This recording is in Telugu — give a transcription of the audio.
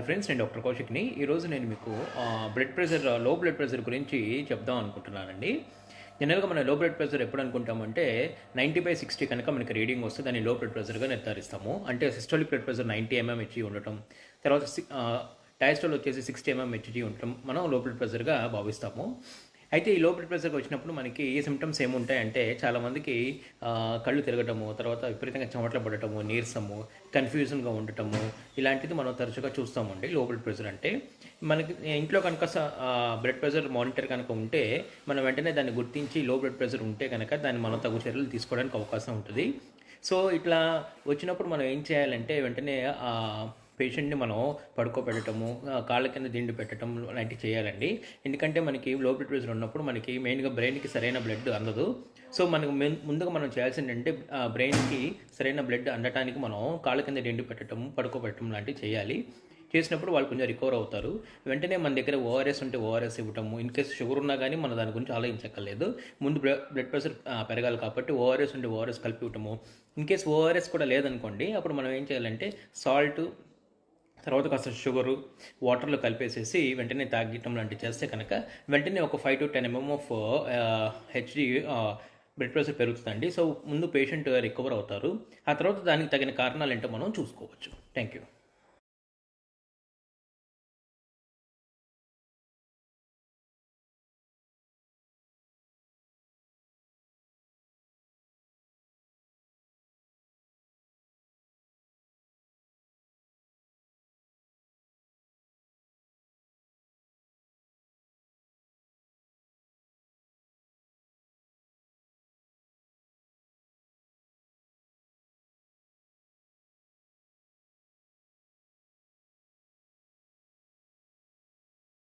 ఫ్రెండ్స్, నేను డాక్టర్ కౌశిక్ని. ఈరోజు నేను మీకు లో బ్లడ్ ప్రెషర్ గురించి చెప్దాం అనుకుంటున్నానండి. జనరల్గా మన లో బ్లడ్ ప్రెషర్ ఎప్పుడు అనుకుంటామంటే 90/60 కనుక మనకి రీడింగ్ వస్తే దాన్ని లో బ్లడ్ ప్రెషర్గా నిర్ధారిస్తాము. అంటే సిస్టోలిక్ బ్లడ్ ప్రెషర్ 90 mmHg ఉండటం, తర్వాత డయాస్టోల్ వచ్చేసి 60 mmHg ఉండటం మనం లో బ్లడ్ ప్రెషర్గా భావిస్తాము. అయితే ఈ లో బ్లడ్ ప్రెషర్కి వచ్చినప్పుడు మనకి ఈ సిమ్టమ్స్ ఏముంటాయంటే చాలామందికి కళ్ళు తిరగటము, తర్వాత విపరీతంగా చెమటలు పడటము, నీరసము, కన్ఫ్యూజన్గా ఉండటము, ఇలాంటిది మనం తరచుగా చూస్తామండి. లో బ్లడ్ ప్రెషర్ అంటే మనకి ఇంట్లో కనుక బ్లడ్ ప్రెషర్ మానిటర్ కనుక ఉంటే మనం వెంటనే దాన్ని గుర్తించి లో బ్లడ్ ప్రెషర్ ఉంటే కనుక దాన్ని మనం తగు చర్యలు తీసుకోవడానికి అవకాశం ఉంటుంది. సో ఇట్లా వచ్చినప్పుడు మనం ఏం చేయాలంటే వెంటనే పేషెంట్ని మనం పడుకోబెట్టడము, కాళ్ళ కింద దిండు పెట్టడం లాంటివి చేయాలండి. ఎందుకంటే మనకి లో బ్లడ్ ప్రెషర్ ఉన్నప్పుడు మనకి మెయిన్గా బ్రెయిన్కి సరైన బ్లడ్ అందదు. సో మనకు ముందుగా మనం చేయాల్సింది అంటే బ్రెయిన్కి సరైన బ్లడ్ అందటానికి మనం కాళ్ళ కింద దిండు పెట్టడం, పడుకోబెట్టడం లాంటివి చేయాలి. చేసినప్పుడు వాళ్ళు కొంచెం రికవర్ అవుతారు. వెంటనే మన దగ్గర ఓఆర్ఎస్ ఉంటే ఓఆర్ఎస్ ఇవ్వటము, ఇన్ కేసు షుగర్ ఉన్నా కానీ మనం దాని గురించి ఆలోచించక్కర్లేదు. ముందు బ్లడ్ ప్రెషర్ పెరగాలి కాబట్టి ఓఆర్ఎస్ ఉంటే ఓఆర్ఎస్ కలిపి ఇవ్వటము. ఇన్ కేసు ఓఆర్ఎస్ కూడా లేదనుకోండి, అప్పుడు మనం ఏం చేయాలంటే సాల్ట్, తర్వాత కాస్త షుగరు వాటర్లో కలిపేసేసి వెంటనే తాగటం లాంటివి చేస్తే కనుక వెంటనే ఒక 5 to 10 mm ఆఫ్ హెచ్డి బ్లడ్ ప్రెషర్ పెరుగుతుందండి. సో ముందు పేషెంట్ రికవర్ అవుతారు. ఆ తర్వాత దానికి తగిన కారణాలు ఏంటో మనం చూసుకోవచ్చు. Thank you.